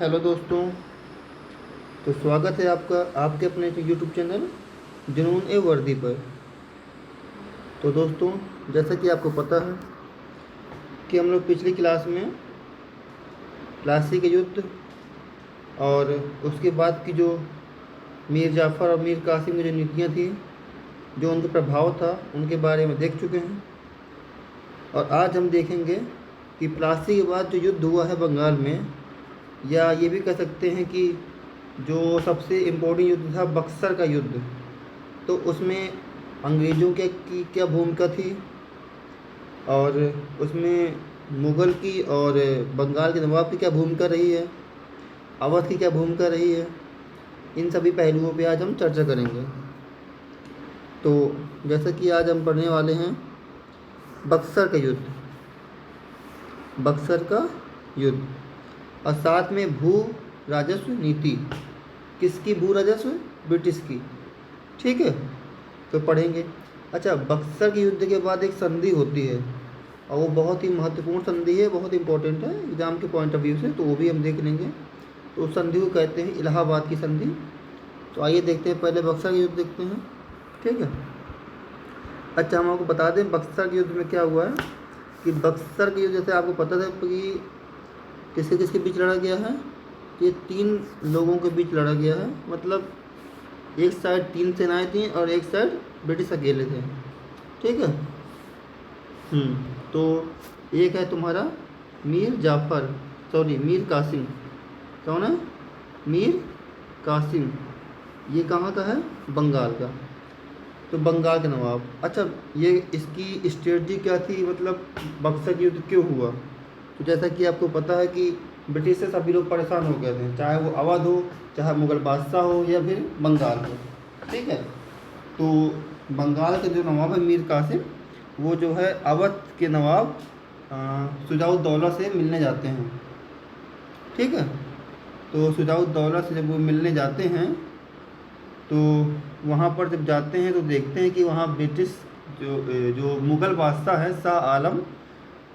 Hello दोस्तों। तो स्वागत है आपका आपके अपने यूट्यूब चैनल जुनून ए वर्दी पर। तो दोस्तों, जैसा कि आपको पता है कि हम लोग पिछली क्लास में प्लासी के युद्ध और उसके बाद की जो मीर जाफ़र और मीर कासिम की जो नीतियाँ थी, जो उनका प्रभाव था, उनके बारे में देख चुके हैं। और आज हम देखेंगे कि प्लासी के बाद जो युद्ध हुआ है बंगाल में, या ये भी कह सकते हैं कि जो सबसे इम्पोर्टेंट युद्ध था बक्सर का युद्ध, तो उसमें अंग्रेज़ों के की क्या भूमिका थी और उसमें मुग़ल की और बंगाल के नवाब की क्या भूमिका रही है, अवध की क्या भूमिका रही है, इन सभी पहलुओं पे आज हम चर्चा करेंगे। तो जैसा कि आज हम पढ़ने वाले हैं बक्सर का युद्ध, बक्सर का युद्ध, और साथ में भू राजस्व नीति। किसकी भू राजस्व? ब्रिटिश की। ठीक है, तो पढ़ेंगे। अच्छा, बक्सर के युद्ध के बाद एक संधि होती है और वो बहुत ही महत्वपूर्ण संधि है, बहुत इंपॉर्टेंट है एग्ज़ाम के पॉइंट ऑफ व्यू से, तो वो भी हम देख लेंगे। तो उस संधि को कहते हैं इलाहाबाद की संधि। तो आइए देखते हैं, पहले बक्सर के युद्ध देखते हैं। ठीक है। अच्छा, हम आपको बता दें बक्सर के युद्ध में क्या हुआ है कि बक्सर के युद्ध, जैसे आपको पता था कि किसके किसके बीच लड़ा गया है, ये 3 लोगों के बीच लड़ा गया है। मतलब एक साइड 3 सेनाएं थीं और एक साइड ब्रिटिश अकेले थे। ठीक है। तो एक है तुम्हारा मीर जाफ़र, सॉरी मीर कासिम। कौन है? मीर कासिम। ये कहाँ का है? बंगाल का। तो बंगाल के नवाब। अच्छा, ये इसकी स्ट्रेटजी क्या थी, मतलब बक्सर का युद्ध क्यों हुआ? तो जैसा कि आपको पता है कि ब्रिटिश से सभी लोग परेशान हो गए थे, चाहे वो अवध हो, चाहे मुग़ल बादशाह हो, या फिर बंगाल हो। ठीक है। तो बंगाल के जो नवाब है मीर कासिम, वो जो है अवध के नवाब शुजाउद्दौला से मिलने जाते हैं। ठीक है। तो शुजाउद्दौला से जब वो मिलने जाते हैं, तो वहाँ पर जब जाते हैं तो देखते हैं कि वहाँ ब्रिटिश जो मुग़ल बादशाह है शाह आलम,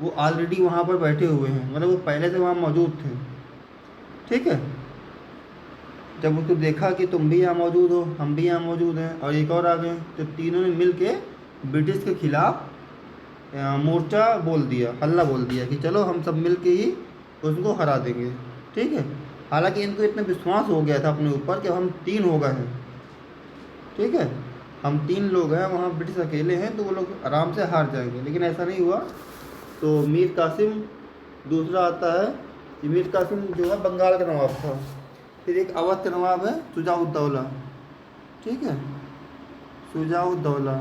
वो ऑलरेडी वहाँ पर बैठे हुए हैं, मतलब वो पहले से वहाँ मौजूद थे। ठीक है। जब उसको देखा कि तुम भी यहाँ मौजूद हो, हम भी यहाँ मौजूद हैं और एक और आ गए, तो तीनों ने मिल के ब्रिटिश के खिलाफ मोर्चा बोल दिया, हल्ला बोल दिया कि चलो हम सब मिल के ही उसको हरा देंगे। ठीक है। हालांकि इनको इतना विश्वास हो गया था अपने ऊपर कि हम 3 हो गए हैं। ठीक है, हम 3 लोग हैं, वहाँ ब्रिटिश अकेले हैं, तो वो लोग आराम से हार जाएंगे, लेकिन ऐसा नहीं हुआ। तो मीर कासिम दूसरा आता है। ये मीर कासिम जो है बंगाल का नवाब था। फिर एक अवध का नवाब है शुजाउद्दौला। ठीक है, शुजाउद्दौला।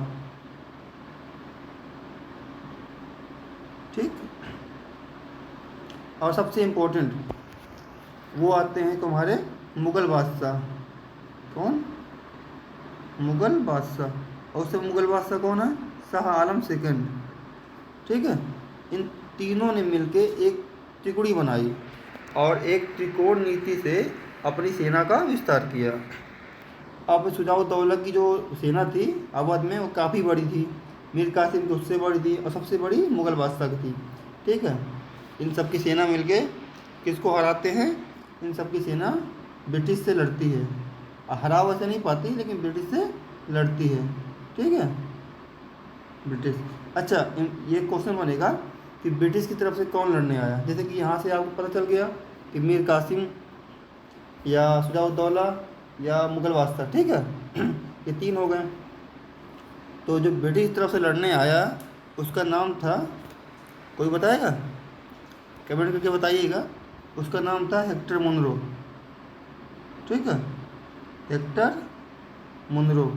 ठीक। और सबसे इम्पोर्टेंट वो आते हैं तुम्हारे मुग़ल बादशाह। कौन? मुग़ल बादशाह। और उससे मुग़ल बादशाह कौन है? शाह आलम सेकंड। ठीक है। इन तीनों ने मिलके एक त्रिकोणी बनाई और एक त्रिकोण नीति से अपनी सेना का विस्तार किया। अब शुजाउद्दौला की जो सेना थी अवध में, वो काफ़ी बड़ी थी, मीर कासिम की उससे बड़ी थी, और सबसे बड़ी मुग़ल बादशाह की थी। ठीक है। इन सब की सेना मिलके किसको हराते हैं? इन सब की सेना ब्रिटिश से लड़ती है। हरा वैसे नहीं पाती, लेकिन ब्रिटिश से लड़ती है। ठीक है, ब्रिटिश। अच्छा, ये क्वेश्चन बनेगा कि ब्रिटिश की तरफ से कौन लड़ने आया। जैसे कि यहाँ से आपको पता चल गया कि मीर कासिम या शुजाउद्दौला या मुग़ल बादशाह। ठीक है। ये 3 हो गए। तो जो ब्रिटिश तरफ से लड़ने आया उसका नाम था, कोई बताएगा? कमेंट करके बताइएगा। उसका नाम था हेक्टर मुनरो। ठीक है, हेक्टर मुनरो।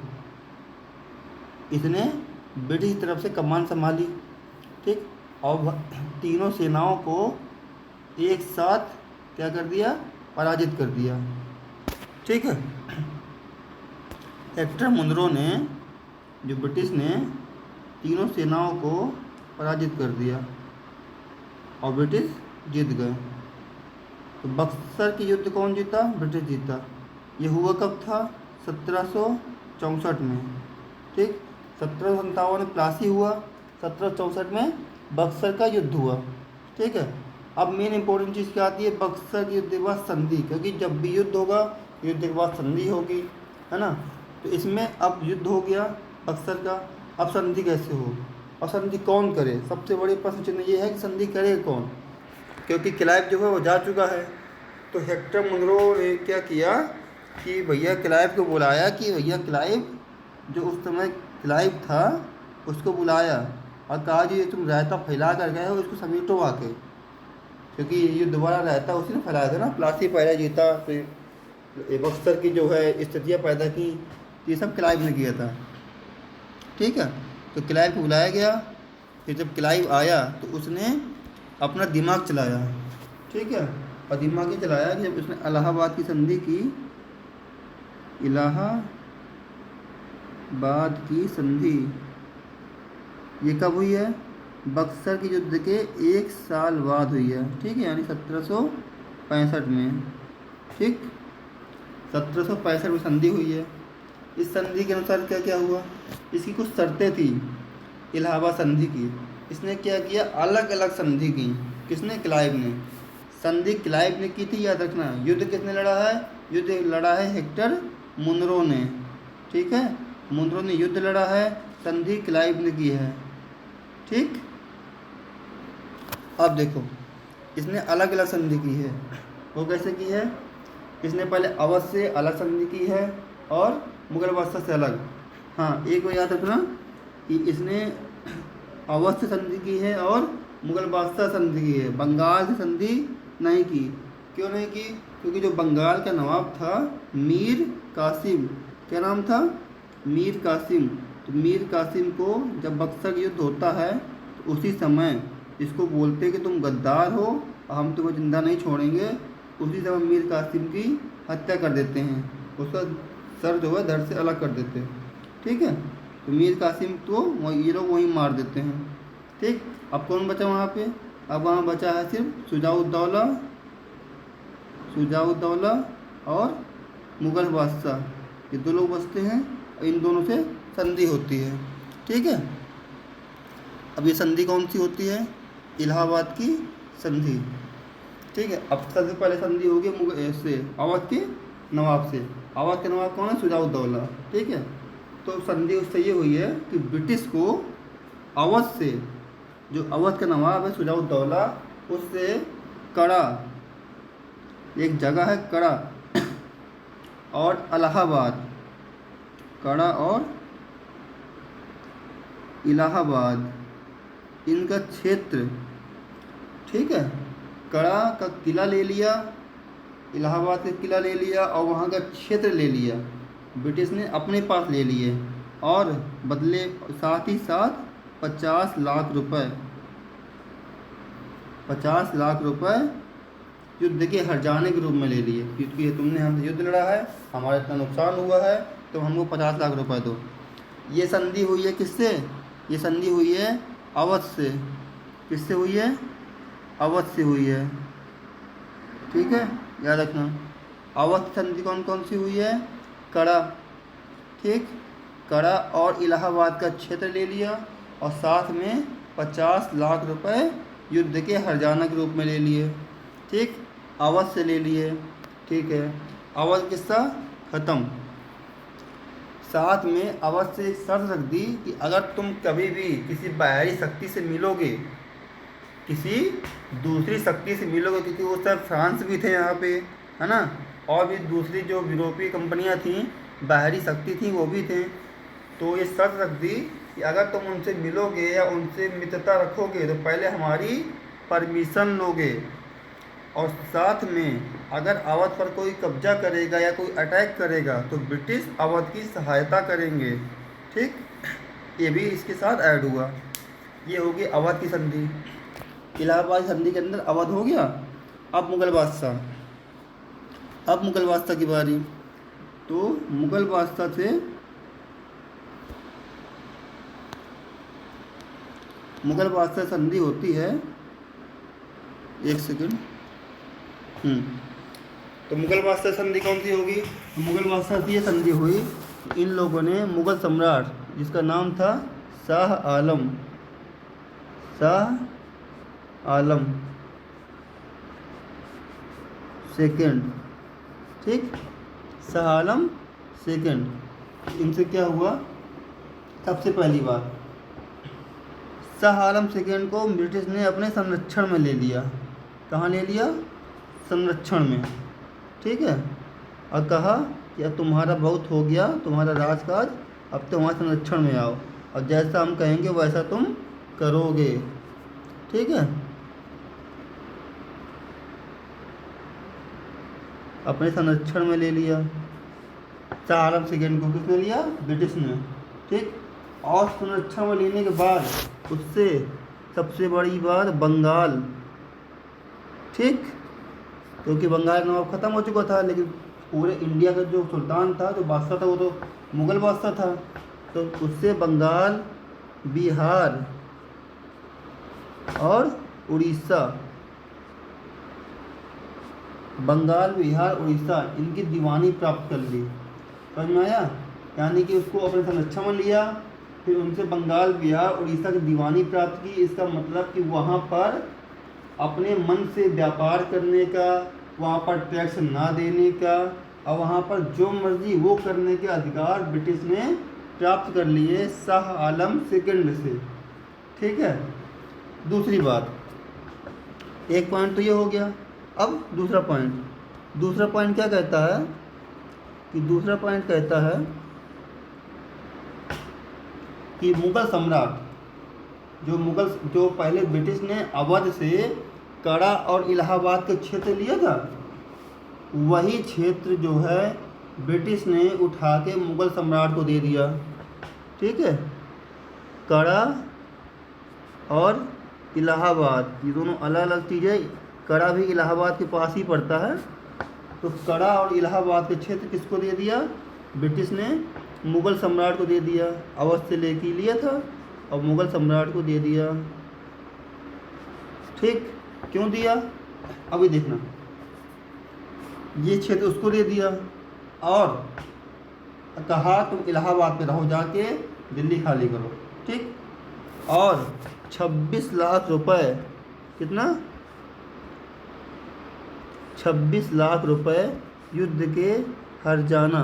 इसने ब्रिटिश तरफ से कमान संभाली। ठीक। और तीनों सेनाओं को एक साथ क्या कर दिया? पराजित कर दिया। ठीक है। हेक्टर मुनरो ने, जो ब्रिटिश ने तीनों सेनाओं को पराजित कर दिया और ब्रिटिश जीत गए। तो बक्सर की युद्ध कौन जीता? ब्रिटिश जीता। ये हुआ कब था? 1764 में। ठीक। 1757 में प्लासी हुआ, 1764 में बक्सर का युद्ध हुआ। ठीक है। अब मेन इंपॉर्टेंट चीज़ क्या आती है, बक्सर के युद्ध के बाद संधि, क्योंकि जब भी युद्ध होगा युद्ध के बाद संधि होगी, है ना। तो इसमें अब युद्ध हो गया बक्सर का, अब संधि कैसे हो और संधि कौन करे, सबसे बड़ी प्रश्न चिन्ह ये है कि संधि करे कौन, क्योंकि क्लाइव जो है वो जा चुका है। तो हेक्टर मुनरो ने क्या किया कि भैया क्लाइव को बुलाया कि भैया क्लाइव, जो उस समय क्लाइव था उसको बुलाया और कहा जी तुम रायता फैला कर गए हो, इसको समेटो आके, क्योंकि ये दोबारा रायता उसी ने फैलाया था ना, प्लासी पहला जीता, तो ये बक्सर की जो है स्थितियाँ पैदा की, ये सब क्लाइव ने किया था, ठीक है। तो क्लाइव को बुलाया गया, फिर जब क्लाइव आया तो उसने अपना दिमाग चलाया, ठीक है, और दिमाग ही चलाया कि जब उसने इलाहाबाद की संधि की, इलाहाबाद की संधि ये कब हुई है, बक्सर के युद्ध के 1 साल बाद हुई है, ठीक है, यानी 1765 में, ठीक, 1765 में संधि हुई है। इस संधि के अनुसार क्या क्या हुआ, इसकी कुछ शर्तें थी इलाहाबाद संधि की। इसने क्या किया, अलग अलग संधि की, किसने, क्लाइव ने। संधि क्लाइव ने की थी, याद रखना। युद्ध किसने लड़ा है, युद्ध लड़ा है हेक्टर मुनरो ने, ठीक है, मुनरो ने युद्ध लड़ा है, संधि क्लाइव ने की है, ठीक। अब देखो इसने अलग अलग संधि की है, वो कैसे की है, इसने पहले अवध से अलग संधि की है और मुगल बादशाह से अलग। हाँ, एक बार याद रखना कि इसने अवध से संधि की है और मुगल बादशाह संधि की है, बंगाल से संधि नहीं की। क्यों नहीं की, क्योंकि जो बंगाल का नवाब था मीर कासिम, क्या नाम था, मीर कासिम। तो मीर कासिम को जब बक्सर युद्ध होता है तो उसी समय इसको बोलते कि तुम गद्दार हो, हम तुम्हें जिंदा नहीं छोड़ेंगे, उसी समय मीर कासिम की हत्या कर देते हैं, उसका सर जो है धड़ से अलग कर देते हैं, ठीक है। तो मीर कासिम को ये लोग वहीं मार देते हैं, ठीक। अब कौन बचा वहाँ पे, अब वहाँ बचा है सिर्फ शुजाउद्दौला, शुजाउद्दौला और मुग़ल बादशाह, ये दो लोग बचते हैं, इन दोनों से संधि होती है, ठीक है। अब ये संधि कौन सी होती है, इलाहाबाद की संधि, ठीक है। अब सबसे पहले संधि होगी से अवध के नवाब से। अवध के नवाब कौन है, शुजाउद्दौला, ठीक है। तो संधि उससे ये हुई है कि ब्रिटिश को अवध से, जो अवध का नवाब है शुजाउद्दौला, उससे कड़ा, एक जगह है कड़ा और इलाहाबाद, कड़ा और इलाहाबाद, इनका क्षेत्र, ठीक है, कड़ा का किला ले लिया, इलाहाबाद का किला ले लिया और वहाँ का क्षेत्र ले लिया, ब्रिटिश ने अपने पास ले लिए, और बदले साथ ही साथ 50 लाख रुपए, 50 लाख रुपए युद्ध के हर्जाने के रूप में ले लिए, क्योंकि तुमने हमसे युद्ध लड़ा है, हमारा इतना नुकसान हुआ है, तो हमको 50 लाख रुपए दो। ये संधि हुई है किससे, ये संधि हुई है अवध से, किससे हुई है, अवध से हुई है, ठीक है, याद रखना। अवध संधि कौन कौन सी हुई है, कड़ा, ठीक, कड़ा और इलाहाबाद का क्षेत्र ले लिया और साथ में 50 लाख रुपए युद्ध के हर्जाना के रूप में ले लिए, ठीक, अवध से ले लिए, ठीक है। अवध किस्सा ख़त्म। साथ में अवध से एक शर्त रख दी कि अगर तुम कभी भी किसी बाहरी शक्ति से मिलोगे, किसी दूसरी शक्ति से मिलोगे, क्योंकि वो सब फ्रांस भी थे यहाँ पे, है ना, और भी दूसरी जो यूरोपीय कंपनियाँ थीं, बाहरी शक्ति थी, वो भी थे, तो ये शर्त रख दी कि अगर तुम उनसे मिलोगे या उनसे मित्रता रखोगे तो पहले हमारी परमिशन लोगे, और साथ में अगर अवध पर कोई कब्जा करेगा या कोई अटैक करेगा तो ब्रिटिश अवध की सहायता करेंगे, ठीक। ये भी इसके साथ ऐड हुआ। ये होगी अवध की संधि। इलाहाबाद संधि के अंदर अवध हो गया। अब मुग़ल बादशाह, अब मुग़ल बादशाह की बारी। तो मुग़ल बादशाह से मुग़ल बादशाह संधि होती है, एक सेकंड, तो मुग़ल बादशाह संधि कौन सी होगी, मुग़ल बादशाह की ये संधि हुई, इन लोगों ने मुग़ल सम्राट जिसका नाम था शाह आलम, शाह आलम, सेकंड, ठीक। शाह आलम सेकंड, इनसे क्या हुआ? सबसे पहली बात, शाह आलम सेकंड को ब्रिटिश ने अपने संरक्षण में ले लिया। कहाँ ले लिया? संरक्षण में, ठीक है। और कहा कि अब तुम्हारा बहुत हो गया, तुम्हारा राजकाज, अब तो हमारे संरक्षण में आओ और जैसा हम कहेंगे वैसा तुम करोगे, ठीक है। अपने संरक्षण में ले लिया। शाह आलम सेकंड को किसने लिया? ब्रिटिश ने, ठीक। और संरक्षण में लेने के बाद उससे सबसे बड़ी बात बंगाल, ठीक, क्योंकि बंगाल नवाब ख़त्म हो चुका था, लेकिन पूरे इंडिया का जो सुल्तान था, जो बादशाह था, वो तो मुग़ल बादशाह था। तो उससे बंगाल, बिहार और उड़ीसा, बंगाल, बिहार, उड़ीसा, इनकी दीवानी प्राप्त कर ली। समझ में आया? यानी कि उसको अपने संरक्षण में लिया, फिर उनसे बंगाल, बिहार, उड़ीसा की दीवानी प्राप्त की। इसका मतलब कि वहाँ पर अपने मन से व्यापार करने का, वहाँ पर टैक्स ना देने का और वहाँ पर जो मर्जी वो करने के अधिकार ब्रिटिश ने प्राप्त कर लिए शाह आलम सेकंड से, ठीक है। दूसरी बात, एक पॉइंट तो ये हो गया। अब दूसरा पॉइंट क्या कहता है कि दूसरा पॉइंट कहता है कि मुग़ल सम्राट, जो पहले ब्रिटिश ने अवध से कड़ा और इलाहाबाद के क्षेत्र लिया था, वही क्षेत्र जो है ब्रिटिश ने उठा के मुग़ल सम्राट को दे दिया, ठीक है। कड़ा और इलाहाबाद, ये दोनों अलग अलग चीज़ें। कड़ा भी इलाहाबाद के पास ही पड़ता है। तो कड़ा और इलाहाबाद के क्षेत्र किसको दे दिया? ब्रिटिश ने मुग़ल सम्राट को दे दिया। अवध से लेके लिया था और मुग़ल सम्राट को दे दिया, ठीक। क्यों दिया? अभी देखना। ये क्षेत्र उसको दे दिया और कहा तुम इलाहाबाद में रहो, जाके दिल्ली खाली करो, ठीक। और 26 लाख रुपए, कितना? 26 लाख रुपए युद्ध के हर्जाना,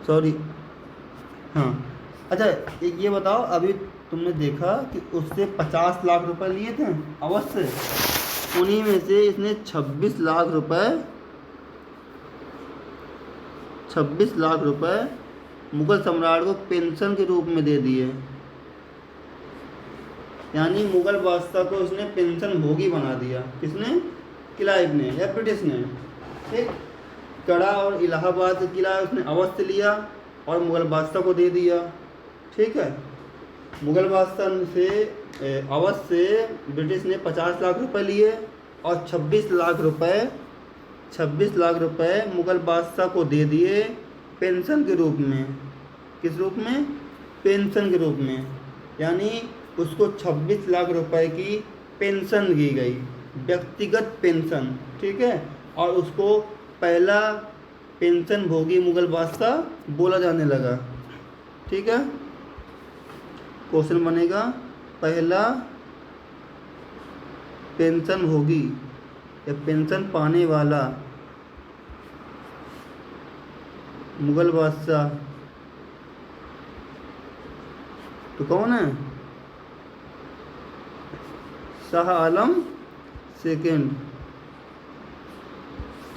सॉरी, हाँ, अच्छा एक ये बताओ, अभी तुमने देखा कि उससे 50 लाख रुपए लिए थे अवध से, उन्हीं में से इसने 26 लाख रुपए मुग़ल सम्राट को पेंशन के रूप में दे दिए। यानी मुग़ल बादशाह को उसने पेंशन भोगी बना दिया। किसने? क्लाइव ने या ब्रिटिश ने, ठीक। कड़ा और इलाहाबाद किला उसने अवध से लिया और मुग़ल बादशाह को दे दिया, ठीक है। मुग़ल बादशाह से अवध से ब्रिटिश ने 50 लाख रुपए लिए और 26 लाख रुपए मुग़ल बादशाह को दे दिए पेंशन के रूप में। किस रूप में? पेंशन के रूप में। यानी उसको 26 लाख रुपए की पेंशन दी गई, व्यक्तिगत पेंशन, ठीक है। और उसको पहला पेंशन भोगी मुग़ल बादशाह बोला जाने लगा, ठीक है। क्वेश्चन बनेगा, पहला पेंशन भोगी या पेंशन पाने वाला मुग़ल बादशाह तो कौन है? शाह आलम सेकंड,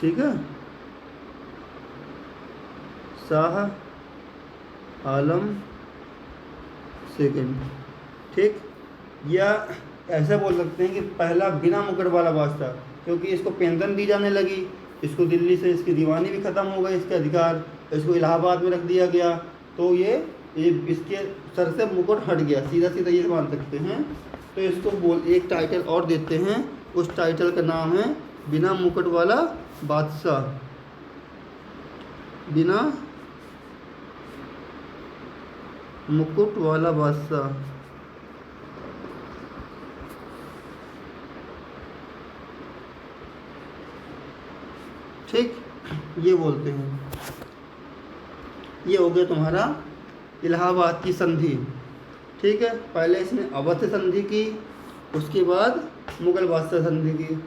ठीक है। शाह आलम सेकंड, ठीक। या ऐसा बोल सकते हैं कि पहला बिना मुकुट वाला बादशाह, क्योंकि इसको पेंशन दी जाने लगी, इसको दिल्ली से इसकी दीवानी भी ख़त्म हो गई, इसके अधिकार, इसको इलाहाबाद में रख दिया गया, तो ये इसके सर से मुकुट हट गया, सीधा सीधा ये मान सकते हैं। तो इसको एक टाइटल और देते हैं, उस टाइटल का नाम है बिना मुकुट वाला बादशाह। बिना मुकुट वाला बादशाह, ठीक, ये बोलते हैं। ये हो गया तुम्हारा इलाहाबाद की संधि, ठीक है। पहले इसने अवध से संधि की, उसके बाद मुग़ल बादशाह संधि की,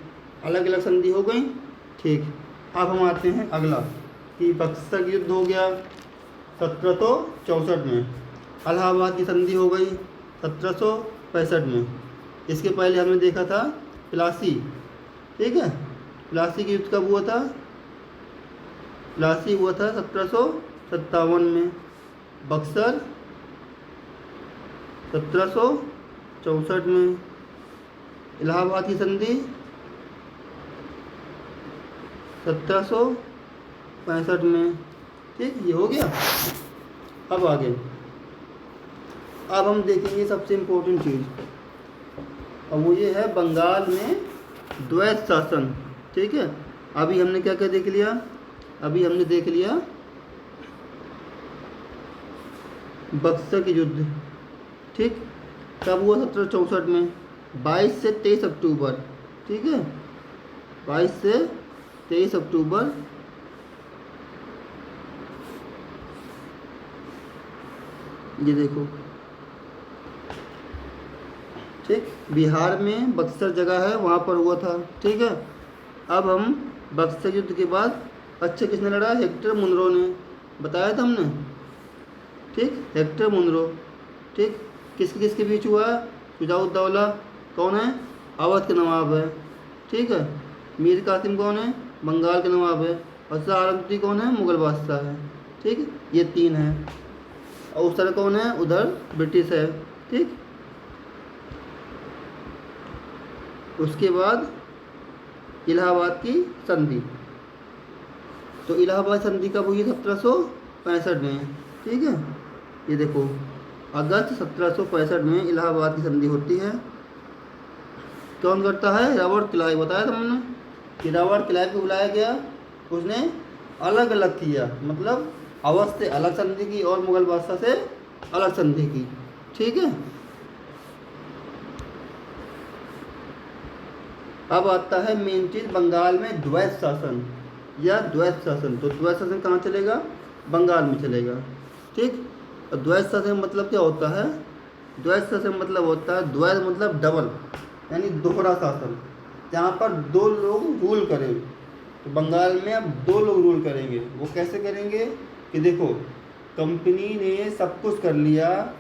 अलग अलग संधि हो गई, ठीक, अब हम आते हैं अगला कि बक्सर युद्ध हो गया 1764 में, इलाहाबाद की संधि हो गई 1765 में। इसके पहले हमने देखा था प्लासी, ठीक है। प्लासी के युद्ध कब हुआ था? प्लासी हुआ था 1757 में। बक्सर 1764 में। इलाहाबाद की संधि 1765 में। ठीक, ये हो गया। अब आगे, अब हम देखेंगे सबसे इम्पोर्टेंट चीज़, और वो ये है बंगाल में द्वैत शासन। ठीक है, अभी हमने क्या क्या देख लिया? अभी हमने देख लिया बक्सर के युद्ध, ठीक, कब हुआ? 1764 में, 22 से 23 अक्टूबर। ठीक है, 22 से 23 अक्टूबर। ये देखो, ठीक, बिहार में बक्सर जगह है, वहाँ पर हुआ था। ठीक है, अब हम बक्सर युद्ध के बाद, अच्छा किसने लड़ा? हेक्टर मुनरो ने, बताया था हमने। ठीक, हेक्टर मुनरो। ठीक, किसके किसके बीच हुआ? शुजाउद्दौला कौन है? अवध के नवाब है। ठीक है, मीर कासिम कौन है? बंगाल के नवाब है। और शाह आलम कौन है? मुगल बादशाह है। ठीक, ये तीन है। और उस तरह कौन है? उधर ब्रिटिश है। ठीक, उसके बाद इलाहाबाद की संधि। तो इलाहाबाद संधि कब हुई? 1765 में। ठीक है, ये देखो, अगस्त 1765 में इलाहाबाद की संधि होती है। कौन करता है? Robert Clive. बताया था हमने कि रॉबर्ट क्लाइव को बुलाया गया, उसने अलग अलग किया, मतलब अवध से अलग संधि की और मुगल बादशाह से अलग संधि की। ठीक है, अब आता है मेन चीज़, बंगाल में द्वैत शासन या द्वैत शासन। तो द्वैत शासन कहाँ चलेगा? बंगाल में चलेगा। ठीक, और द्वैत शासन मतलब क्या होता है? द्वैत शासन मतलब होता है, द्वैत मतलब डबल, यानी दोहरा शासन, जहाँ पर दो लोग रूल करें। तो बंगाल में अब दो लोग रूल करेंगे। वो कैसे करेंगे? कि देखो, कंपनी ने सब कुछ कर लिया,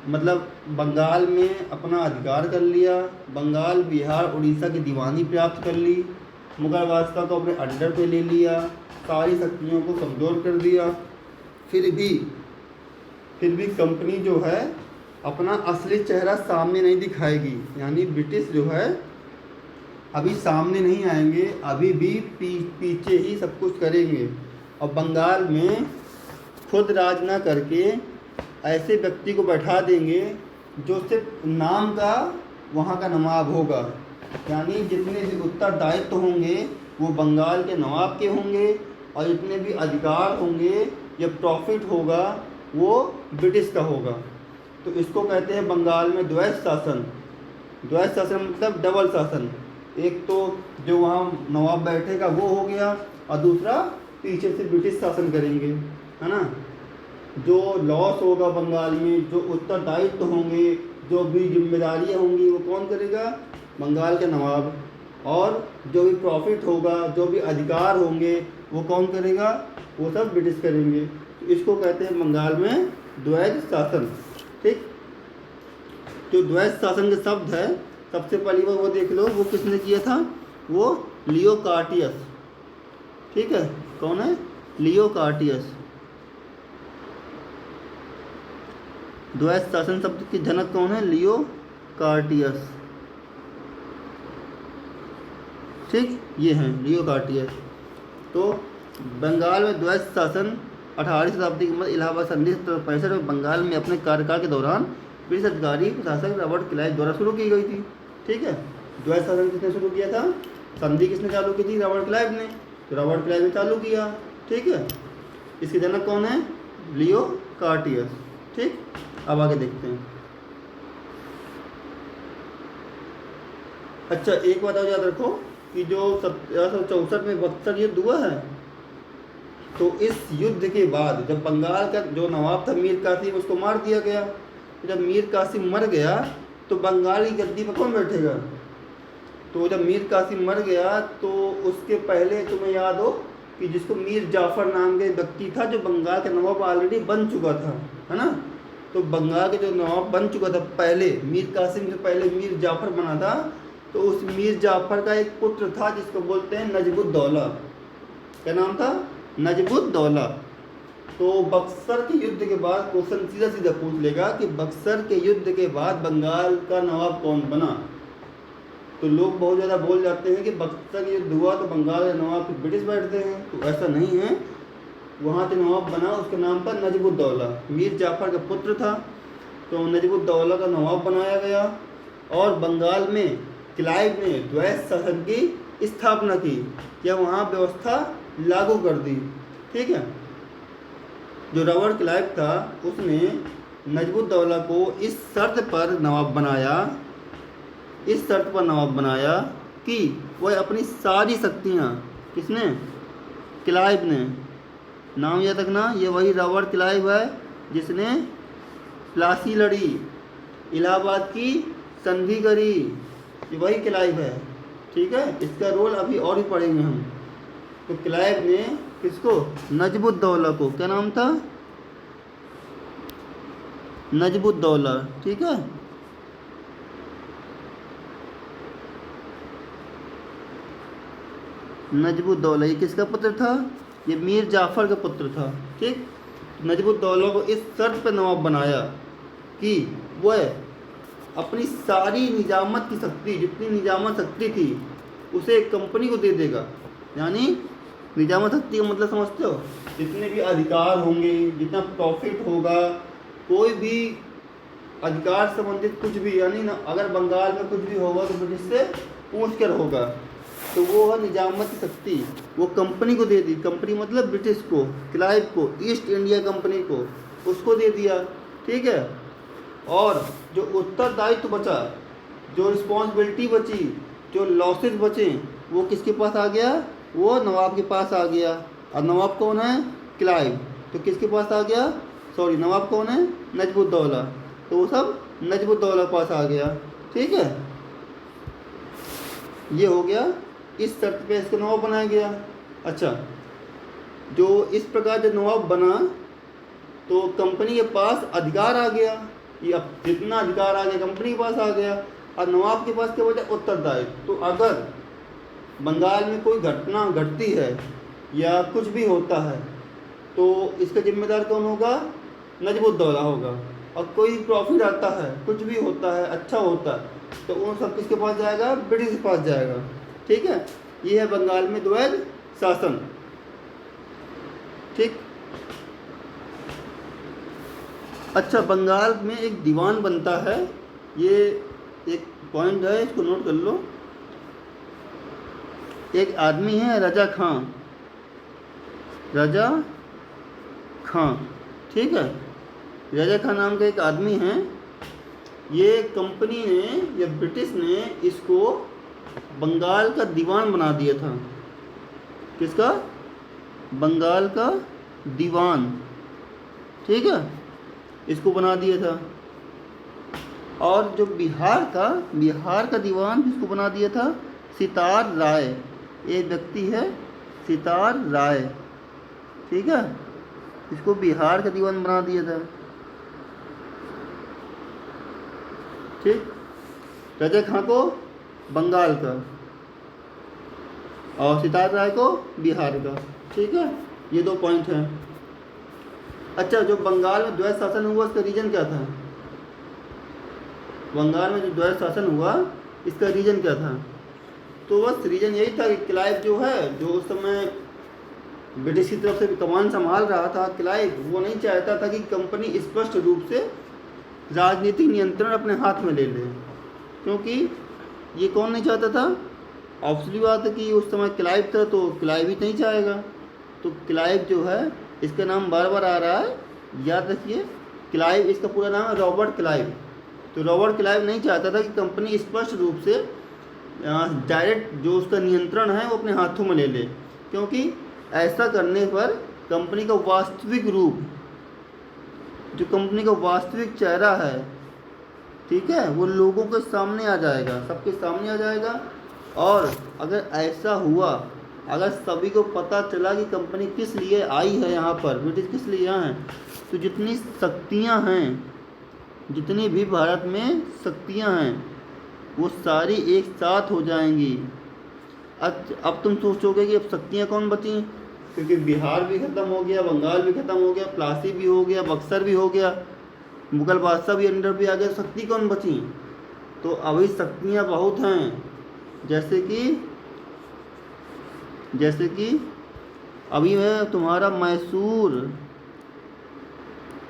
मतलब बंगाल में अपना अधिकार कर लिया, बंगाल, बिहार, उड़ीसा की दीवानी प्राप्त कर ली, मुगल बादशाह को अपने अंडर पे ले लिया, सारी शक्तियों को कमज़ोर कर दिया। फिर भी कंपनी जो है अपना असली चेहरा सामने नहीं दिखाएगी, यानी ब्रिटिश जो है अभी सामने नहीं आएंगे, अभी भी पीछे ही सब कुछ करेंगे। और बंगाल में खुद राज ना करके ऐसे व्यक्ति को बैठा देंगे जो सिर्फ नाम का वहाँ का नवाब होगा, यानी जितने भी उत्तरदायित्व होंगे वो बंगाल के नवाब के होंगे, और जितने भी अधिकार होंगे या प्रॉफिट होगा वो ब्रिटिश का होगा। तो इसको कहते हैं बंगाल में द्वैत शासन। द्वैत शासन मतलब डबल शासन, एक तो जो वहाँ नवाब बैठेगा वो हो गया, और दूसरा पीछे से ब्रिटिश शासन करेंगे, है ना। जो लॉस होगा बंगाल में, जो उत्तरदायित्व होंगे, जो भी जिम्मेदारियाँ होंगी, वो कौन करेगा? बंगाल के नवाब। और जो भी प्रॉफिट होगा, जो भी अधिकार होंगे, वो कौन करेगा? वो सब ब्रिटिश करेंगे। तो इसको कहते हैं बंगाल में द्वैत शासन। ठीक, जो द्वैत शासन के शब्द है, सबसे पहली बार वो देख लो, वो किसने किया था? वो लियो कार्टियस। ठीक है, कौन है? लियो कार्टियस। द्वैत शासन शब्द की जनक कौन है? लियो कार्टियस। ठीक, ये हैं लियो कार्टियस। तो बंगाल में द्वैत शासन 18वीं शताब्दी के मध्य इलाहाबाद संधि 1765 में बंगाल में अपने कार्यकाल के दौरान ब्रिटिश अधिकारी प्रशासक रॉबर्ट क्लाइव द्वारा शुरू की गई थी। ठीक है, द्वैत शासन किसने शुरू किया था? संधि किसने चालू की थी? रॉबर्ट क्लाइव ने। तो रॉबर्ट क्लाइव ने चालू किया। ठीक है, इसके जनक कौन है? लियो कार्टियस। ठीक, अब आगे देखते हैं। अच्छा, एक बात और याद रखो कि जो 1764 में बक्सर युद्ध हुआ है, तो इस युद्ध के बाद जब बंगाल का जो नवाब था मीर कासिम, उसको मार दिया गया। जब मीर कासिम मर गया तो बंगाल की गद्दी पर कौन बैठेगा? तो जब मीर कासिम मर गया तो उसके पहले तुम्हें याद हो कि जिसको मीर जाफ़र नाम के व्यक्ति था, जो बंगाल का नवाब ऑलरेडी बन चुका था, है ना। तो बंगाल के जो नवाब बन चुका था पहले, मीर कासिम से पहले मीर जाफ़र बना था, तो उस मीर जाफ़र का एक पुत्र था जिसको बोलते हैं नजबुद्दौला। क्या नाम था? नजबुद्दौला। तो बक्सर के युद्ध के बाद क्वेश्चन सीधा सीधा पूछ लेगा कि बक्सर के युद्ध के बाद बंगाल का नवाब कौन बना। तो लोग बहुत ज़्यादा बोल जाते हैं कि बक्सर युद्ध हुआ तो बंगाल के नवाब फिर ब्रिटिश बैठते हैं, तो ऐसा नहीं है। वहाँ से नवाब बना, उसके नाम पर नजबुद्दौला, मीर जाफ़र का पुत्र था, तो नजबुद्दौला का नवाब बनाया गया। और बंगाल में क्लाइव ने द्वैत शासन की स्थापना की, या वहाँ व्यवस्था लागू कर दी। ठीक है। जो रॉबर्ट क्लाइव था उसने नजबुद्दौला को इस शर्त पर नवाब बनाया कि वह अपनी सारी शक्तियाँ, किसने? क्लाइव ने। नाम याद रखना, ये वही रॉबर्ट क्लाइव है जिसने प्लासी लड़ी, इलाहाबाद की संधि करी, ये वही क्लाइव है। ठीक है। इसका रोल अभी और भी पढ़ेंगे हम। तो क्लाइव ने किसको? नजबुद्दौला को। क्या नाम था? नजबुद्दौला। ठीक है। नजबुद्दौला ये किसका पुत्र था? ये मीर जाफ़र का पुत्र था। ठीक। नजबुद्दौला को इस शर्त पर नवाब बनाया कि वह अपनी सारी निजामत की शक्ति, जितनी निजामत शक्ति थी, उसे एक कंपनी को दे देगा। यानी निजामत शक्ति का मतलब समझते हो? जितने भी अधिकार होंगे, जितना प्रॉफिट होगा, कोई भी अधिकार संबंधित कुछ भी, यानी ना अगर बंगाल में कुछ भी होगा तो ब्रिटिश से पूछ कर होगा, तो वो है निजामत की शक्ति, वो कंपनी को दे दी। कंपनी मतलब ब्रिटिश को, क्लाइव को, ईस्ट इंडिया कंपनी को, उसको दे दिया। ठीक है। और जो उत्तरदायित्व बचा, जो रिस्पॉन्सिबिलिटी बची, जो लॉसेस बचे, वो किसके पास आ गया? वो नवाब के पास आ गया। और नवाब कौन है? क्लाइव। तो किसके पास आ गया? सॉरी, नवाब कौन है? नजबुद्दौला। तो वो सब नजबुद्दौला के पास आ गया। ठीक है। ये हो गया, इस शर्त पे इसको नवाब बनाया गया। अच्छा, जो इस प्रकार जब नवाब बना तो कंपनी के पास अधिकार आ गया। ये अब जितना अधिकार आ गया कंपनी के पास आ गया, और नवाब के पास क्या बचा? उत्तरदायित्व। तो अगर बंगाल में कोई घटना घटती है या कुछ भी होता है तो इसका जिम्मेदार कौन होगा? नजबुद्दौला होगा। और कोई प्रॉफिट आता है, कुछ भी होता है, अच्छा होता है, तो उन सब किसके पास जाएगा? ब्रिटिश के पास जाएगा। ठीक है। ये है बंगाल में द्वैध शासन। ठीक। अच्छा, बंगाल में एक दीवान बनता है, ये एक पॉइंट है, इसको नोट कर लो। एक आदमी है रजा खां। रजा खां। ठीक है। रजा खां नाम का एक आदमी है। ये कंपनी ने या ब्रिटिश ने इसको बंगाल का दीवान बना दिया था। किसका? बंगाल का दीवान। ठीक है। इसको बना दिया था। और जो बिहार का दीवान किसको बना दिया था? सितार राय। ये व्यक्ति है सितार राय। ठीक है। इसको बिहार का दीवान बना दिया था। ठीक। रजा खां को बंगाल का और सितार राय को बिहार का। ठीक है। ये दो पॉइंट हैं। अच्छा, जो बंगाल में द्वैत शासन हुआ इसका रीजन क्या था? बंगाल में जो द्वैत शासन हुआ इसका रीजन क्या था? तो बस रीजन यही था कि क्लाइव जो है, जो उस समय ब्रिटिश की तरफ से कमान संभाल रहा था, क्लाइव वो नहीं चाहता था कि कंपनी स्पष्ट रूप से राजनीतिक नियंत्रण अपने हाथ में ले ले। क्योंकि ये कौन नहीं चाहता था? ऑब्वियसली बात है कि उस समय क्लाइव था, तो क्लाइव ही नहीं चाहेगा। तो क्लाइव जो है, इसका नाम बार बार आ रहा है, याद रखिए। क्लाइव, इसका पूरा नाम है रॉबर्ट क्लाइव। तो रॉबर्ट क्लाइव नहीं चाहता था कि कंपनी स्पष्ट रूप से डायरेक्ट जो उसका नियंत्रण है वो अपने हाथों में ले ले, क्योंकि ऐसा करने पर कंपनी का वास्तविक रूप, जो कंपनी का वास्तविक चेहरा है, ठीक है, वो लोगों के सामने आ जाएगा, सबके सामने आ जाएगा। और अगर ऐसा हुआ, अगर सभी को पता चला कि कंपनी किस लिए आई है यहाँ पर, ब्रिटिश किस लिए यहाँ है, तो जितनी शक्तियाँ हैं, जितनी भी भारत में शक्तियाँ हैं, वो सारी एक साथ हो जाएंगी। अब तुम सोचोगे कि अब शक्तियाँ कौन बची, क्योंकि बिहार भी ख़त्म हो गया, बंगाल भी ख़त्म हो गया, प्लासी भी हो गया, बक्सर भी हो गया, मुगल बादशाह भी अंडर भी आ गया, शक्ति कौन बची। तो अभी शक्तियाँ बहुत हैं, जैसे कि अभी है तुम्हारा मैसूर,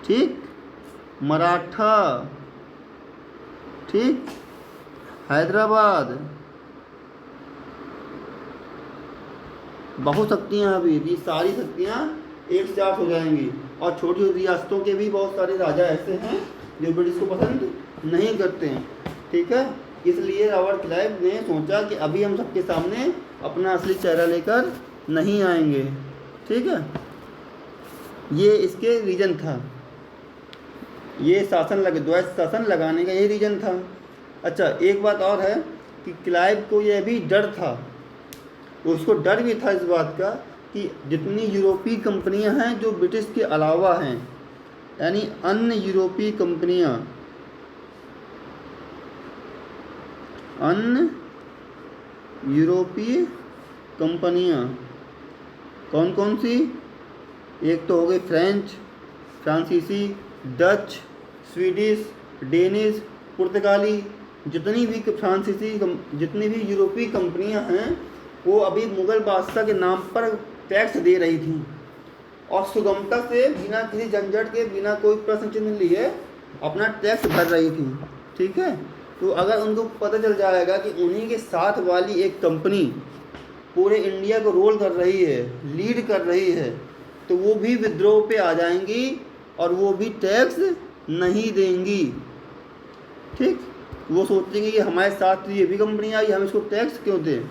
ठीक, मराठा, ठीक, हैदराबाद, बहुत शक्तियाँ हैं अभी। ये सारी शक्तियाँ एक साथ हो जाएंगी। और छोटी छोटी रियासतों के भी बहुत सारे राजा ऐसे हैं जो ब्रिटिश को पसंद नहीं करते हैं, ठीक है। इसलिए रॉबर्ट क्लाइव ने सोचा कि अभी हम सबके सामने अपना असली चेहरा लेकर नहीं आएंगे, ठीक है। ये इसके रीजन था, ये द्वैत शासन लगाने का ये रीजन था। अच्छा, एक बात और है कि क्लाइव को यह भी डर था, उसको डर भी था इस बात का कि जितनी यूरोपीय कंपनियां हैं जो ब्रिटिश के अलावा हैं, यानी अन्य यूरोपीय कंपनियां कौन कौन सी, एक तो हो गई फ्रेंच, फ्रांसीसी, डच, स्वीडिश, डेनिश, पुर्तगाली, जितनी भी यूरोपीय कंपनियां हैं वो अभी मुग़ल बादशाह के नाम पर टैक्स दे रही थी और सुगमता से बिना किसी झंझट के, बिना कोई प्रश्न चिन्ह लिए अपना टैक्स भर रही थी, ठीक है। तो अगर उनको पता चल जाएगा कि उन्हीं के साथ वाली एक कंपनी पूरे इंडिया को रोल कर रही है, लीड कर रही है, तो वो भी विद्रोह पे आ जाएंगी और वो भी टैक्स नहीं देंगी, ठीक। वो सोचेंगे कि हमारे साथ ये भी कंपनी आई, हम इसको टैक्स क्यों दें।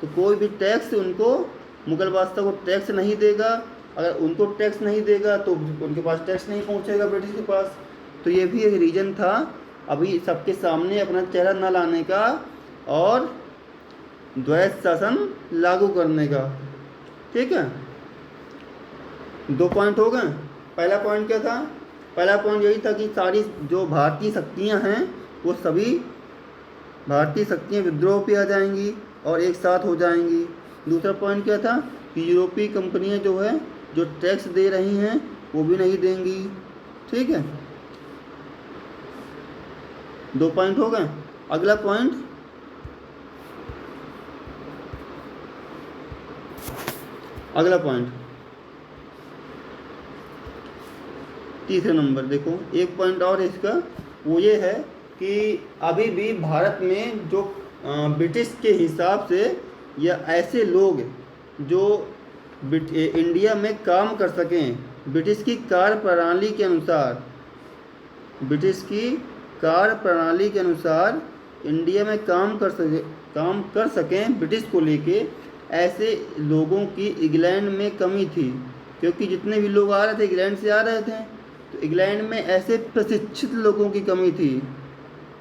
तो कोई भी टैक्स उनको, मुग़ल बादशाह को टैक्स नहीं देगा। अगर उनको टैक्स नहीं देगा तो उनके पास टैक्स नहीं पहुंचेगा ब्रिटिश के पास। तो ये भी एक रीज़न था अभी सबके सामने अपना चेहरा न लाने का और द्वैत शासन लागू करने का, ठीक है। 2 पॉइंट हो गए। पहला पॉइंट क्या था, पहला पॉइंट यही था कि सारी जो भारतीय शक्तियाँ हैं वो सभी भारतीय शक्तियाँ विद्रोह पे आ जाएंगी और एक साथ हो जाएंगी। दूसरा पॉइंट क्या था कि यूरोपीय कंपनियां जो है जो टैक्स दे रही हैं वो भी नहीं देंगी, ठीक है। 2 पॉइंट हो गए। अगला पॉइंट, तीसरे नंबर देखो, एक पॉइंट और इसका वो ये है कि अभी भी भारत में जो ब्रिटिश के हिसाब से या ऐसे लोग जो इंडिया में काम कर सकें, ब्रिटिश की कार्य प्रणाली के अनुसार इंडिया में काम कर सकें ब्रिटिश को लेके, ऐसे लोगों की इंग्लैंड में कमी थी। क्योंकि जितने भी लोग आ रहे थे इंग्लैंड से आ रहे थे, तो इंग्लैंड में ऐसे प्रशिक्षित लोगों की कमी थी।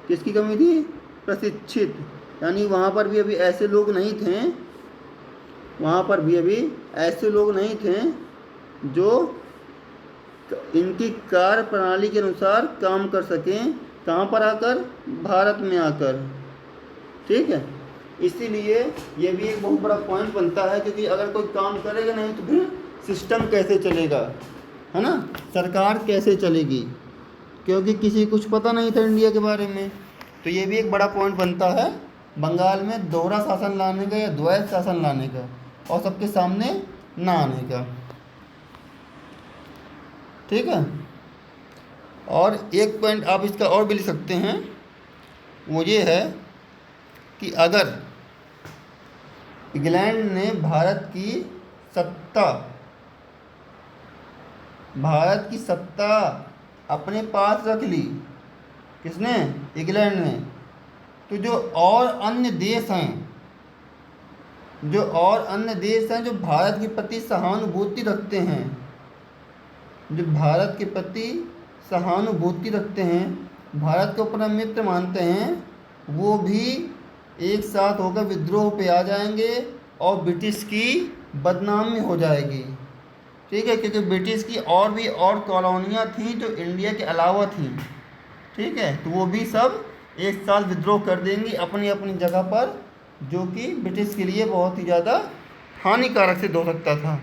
किसकी कमी थी? प्रशिक्षित, यानी वहाँ पर भी अभी ऐसे लोग नहीं थे, जो इनकी कार्य प्रणाली के अनुसार काम कर सकें। कहाँ पर आकर? भारत में आकर, ठीक है। इसीलिए ये भी एक बहुत बड़ा पॉइंट बनता है, क्योंकि अगर कोई काम करेगा नहीं तो फिर सिस्टम कैसे चलेगा, है ना, सरकार कैसे चलेगी, क्योंकि किसी कुछ पता नहीं था इंडिया के बारे में। तो ये भी एक बड़ा पॉइंट बनता है बंगाल में दोहरा शासन लाने का या द्वैत शासन लाने का और सबके सामने ना आने का, ठीक है। और एक पॉइंट आप इसका और भी लिख सकते हैं, वो ये है कि अगर इंग्लैंड ने भारत की सत्ता अपने पास रख ली, किसने? इंग्लैंड ने, तो जो और अन्य देश हैं जो भारत के प्रति सहानुभूति रखते हैं, भारत को अपना मित्र मानते हैं, वो भी एक साथ होकर विद्रोह पे आ जाएंगे और ब्रिटिश की बदनामी हो जाएगी। ठीक है, क्योंकि ब्रिटिश की और भी और कॉलोनियाँ थीं जो इंडिया के अलावा थीं। ठीक है, तो वो भी सब एक साथ विद्रोह कर देंगी अपनी अपनी जगह पर, जो कि ब्रिटिश के लिए बहुत ही ज़्यादा हानिकारक सिद्ध हो सकता था।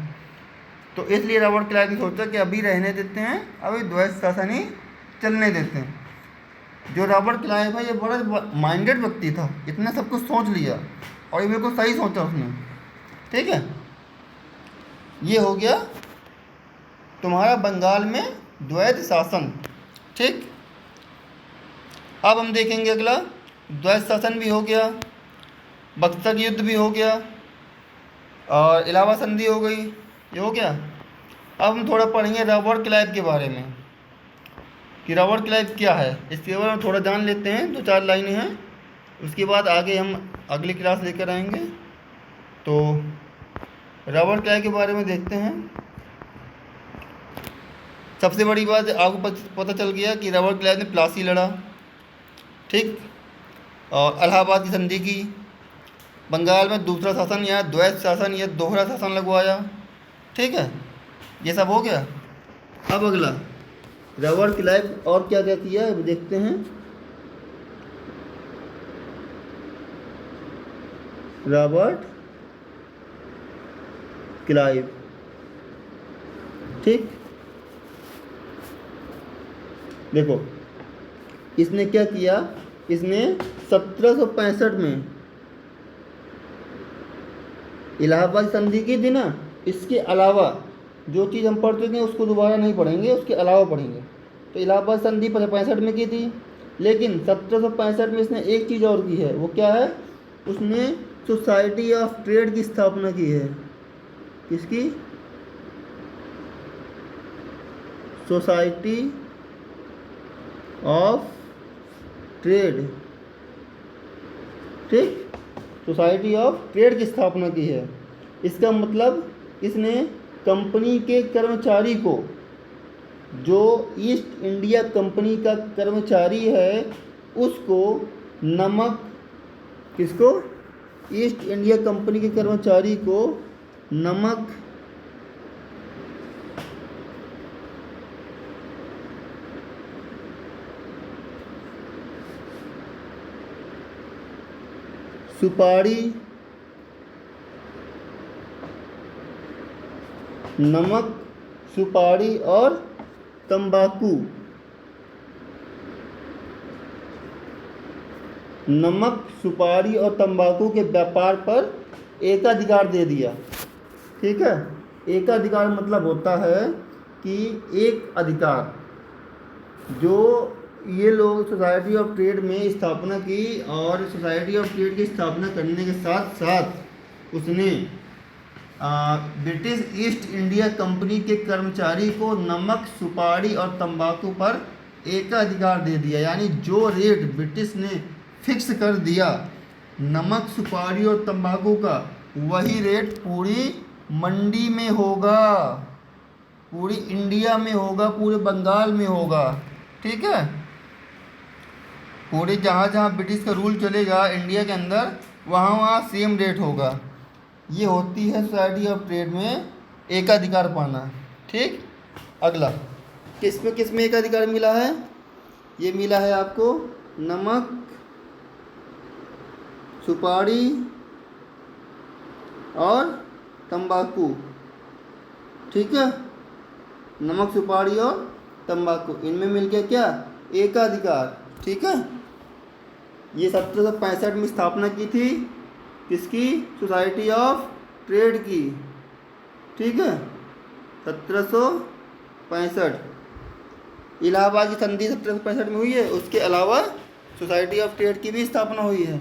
तो इसलिए रॉबर्ट क्लाइव ने सोचा कि अभी रहने देते हैं, अभी द्वैत शासन ही चलने देते हैं। जो रॉबर्ट क्लाइव है ये बड़ा माइंडेड व्यक्ति था, इतना सब कुछ सोच लिया और ये बिल्कुल सही सोचा उसने। ठीक है, ये हो गया तुम्हारा बंगाल में द्वैत शासन। ठीक, अब हम देखेंगे अगला, द्वैत शासन भी हो गया, बक्सर युद्ध भी हो गया और इलाहाबाद संधि हो गई, ये हो गया। अब हम थोड़ा पढ़ेंगे रॉबर्ट क्लाइव के बारे में कि रॉबर्ट क्लाइव क्या है, इसके बारे में थोड़ा जान लेते हैं, 2-4 लाइनें हैं, उसके बाद आगे हम अगली क्लास लेकर आएंगे। तो रॉबर्ट क्लाइव के बारे में देखते हैं। सबसे बड़ी बात आपको पता चल गया कि रॉबर्ट क्लाइव ने प्लासी लड़ा, ठीक, और इलाहाबाद की संधि की, बंगाल में दूसरा शासन या द्वैत शासन या दोहरा शासन लगवाया। ठीक है, ये सब हो गया। अब अगला रॉबर्ट क्लाइव और क्या क्या किया अब देखते हैं। रॉबर्ट क्लाइव, ठीक, देखो इसने क्या किया, इसने 1765 में इलाहाबाद संधि की थी ना, इसके अलावा जो चीज़ हम पढ़ चुके हैं उसको दोबारा नहीं पढ़ेंगे, उसके अलावा पढ़ेंगे। तो इलाहाबाद संधि 65 में की थी, लेकिन 1765 में इसने एक चीज़ और की है, वो क्या है, उसने सोसाइटी ऑफ ट्रेड की स्थापना की है। किसकी? सोसाइटी ऑफ ट्रेड, ठीक, सोसाइटी ऑफ ट्रेड की स्थापना की है। इसका मतलब इसने कंपनी के कर्मचारी को, जो ईस्ट इंडिया कंपनी का कर्मचारी है, उसको नमक, किसको? ईस्ट इंडिया कंपनी के कर्मचारी को नमक, सुपारी, नमक, सुपारी और तंबाकू, नमक, सुपारी और तंबाकू के व्यापार पर एकाधिकार दे दिया। ठीक है, एकाधिकार मतलब होता है कि एक अधिकार, जो ये लोग सोसाइटी ऑफ ट्रेड में स्थापना की, और सोसाइटी ऑफ ट्रेड की स्थापना करने के साथ साथ उसने ब्रिटिश ईस्ट इंडिया कंपनी के कर्मचारी को नमक, सुपारी और तंबाकू पर एकाधिकार दे दिया। यानी जो रेट ब्रिटिश ने फिक्स कर दिया नमक, सुपारी और तंबाकू का, वही रेट पूरी मंडी में होगा, पूरी इंडिया में होगा, पूरे बंगाल में होगा। ठीक है, पूरे जहाँ जहाँ ब्रिटिश का रूल चलेगा इंडिया के अंदर, वहाँ वहाँ सेम रेट होगा। ये होती है सोसाइटी ऑफ ट्रेड में एकाधिकार पाना। ठीक, अगला किस में एकाधिकार मिला है? ये मिला है आपको नमक, सुपारी और तंबाकू। ठीक है, नमक, सुपारी और तंबाकू, इनमें मिल गया क्या? एकाधिकार। ठीक है, ये 1765 में स्थापना की थी, किसकी? सोसाइटी ऑफ ट्रेड की। ठीक है, 1765 इलाहाबाद की संधि 1765 में हुई है, उसके अलावा सोसाइटी ऑफ ट्रेड की भी स्थापना हुई है।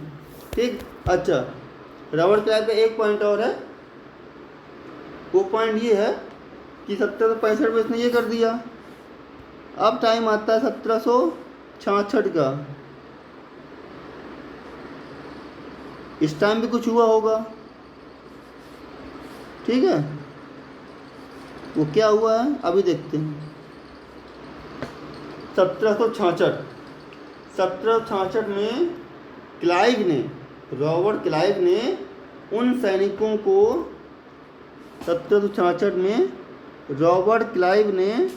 ठीक, अच्छा, रॉबर्ट क्लाइव का एक पॉइंट और है, वो पॉइंट ये है कि 1765 में इसने ये कर दिया। अब टाइम आता है 1766 का, इस टाइम भी कुछ हुआ होगा। ठीक है, वो क्या हुआ है अभी देखते हैं। 1766 में क्लाइव ने रॉबर्ट क्लाइव ने उन सैनिकों को 1766 में रॉबर्ट क्लाइव ने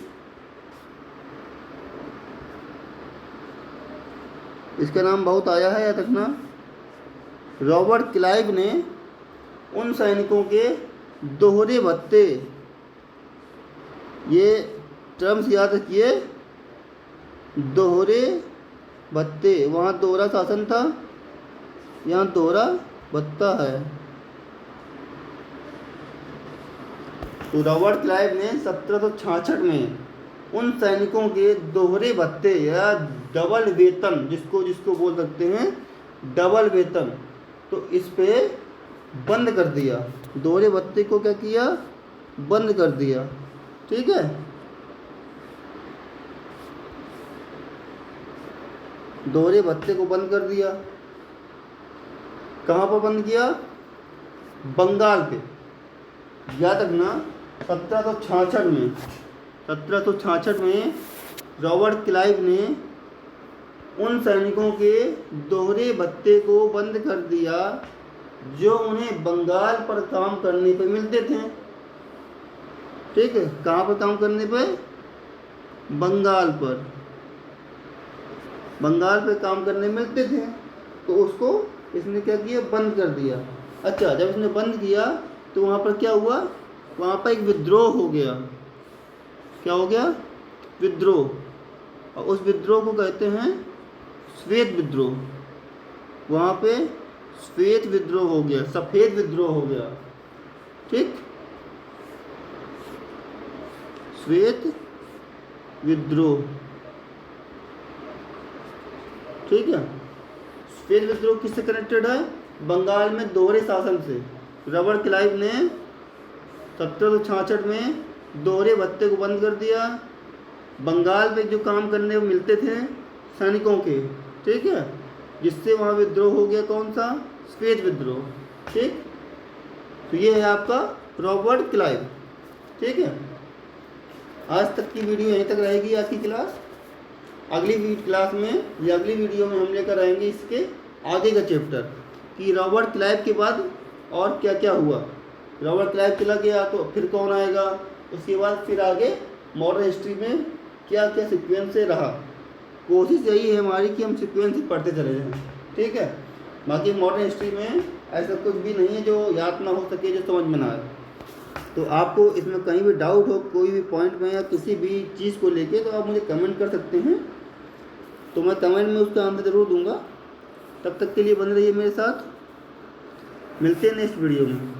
इसका नाम बहुत आया है याद रखना। रॉबर्ट क्लाइव ने उन सैनिकों के दोहरे भत्ते, ये टर्म्स याद रखिए, दोहरे भत्ते, वहाँ दोहरा शासन था, यहाँ दोहरा भत्ता है। तो रॉबर्ट क्लाइव ने 1766 में उन सैनिकों के दोहरे भत्ते या डबल वेतन, जिसको बोल सकते हैं डबल वेतन, तो इस पे बंद कर दिया। दोहरे भत्ते को क्या किया? बंद कर दिया। ठीक है, दोहरे भत्ते को बंद कर दिया। कहाँ पर बंद किया? बंगाल पे। याद रखना 1766 में रॉबर्ट क्लाइव ने उन सैनिकों के दोहरे भत्ते को बंद कर दिया जो उन्हें बंगाल पर काम करने पे मिलते थे। ठीक है, कहाँ पर काम करने पे? बंगाल पर। बंगाल पे काम करने मिलते थे, तो उसको इसने क्या किया? बंद कर दिया। अच्छा, जब इसने बंद किया तो वहाँ पर क्या हुआ? वहाँ पर एक विद्रोह हो गया। क्या हो गया? विद्रोह। और उस विद्रोह को कहते हैं श्वेत विद्रोह। वहाँ पे श्वेत विद्रोह हो गया, सफ़ेद विद्रोह हो गया। ठीक, श्वेत विद्रोह। ठीक है, श्वेत विद्रोह किससे कनेक्टेड है? बंगाल में दोहरे शासन से। रॉबर्ट क्लाइव ने 1766 में दोहरे भत्ते को बंद कर दिया। बंगाल पे जो काम करने को मिलते थे सैनिकों के, ठीक है, जिससे वहाँ विद्रोह हो गया। कौन सा? श्वेत विद्रोह। ठीक, तो ये है आपका रॉबर्ट क्लाइव। ठीक है, आज तक की वीडियो यहीं तक रहेगी आज की क्लास। अगली क्लास में या अगली वीडियो में हम लेकर आएंगे इसके आगे का चैप्टर कि रॉबर्ट क्लाइव के बाद और क्या क्या हुआ। रॉबर्ट क्लाइव चला गया तो फिर कौन आएगा, उसके बाद फिर आगे मॉडर्न हिस्ट्री में क्या क्या सीक्वेंस से रहा। कोशिश यही है हमारी कि हम सीक्वेंस ही पढ़ते चले जाएं। ठीक है, बाकी मॉडर्न हिस्ट्री में ऐसा कुछ भी नहीं है जो याद ना हो सके, जो समझ में ना आए। तो आपको इसमें कहीं भी डाउट हो, कोई भी पॉइंट में या किसी भी चीज़ को लेके, तो आप मुझे कमेंट कर सकते हैं, तो मैं कमेंट में उसका आंसर ज़रूर दूंगा। तब तक के लिए बने रहिए मेरे साथ। मिलते हैं नेक्स्ट वीडियो में।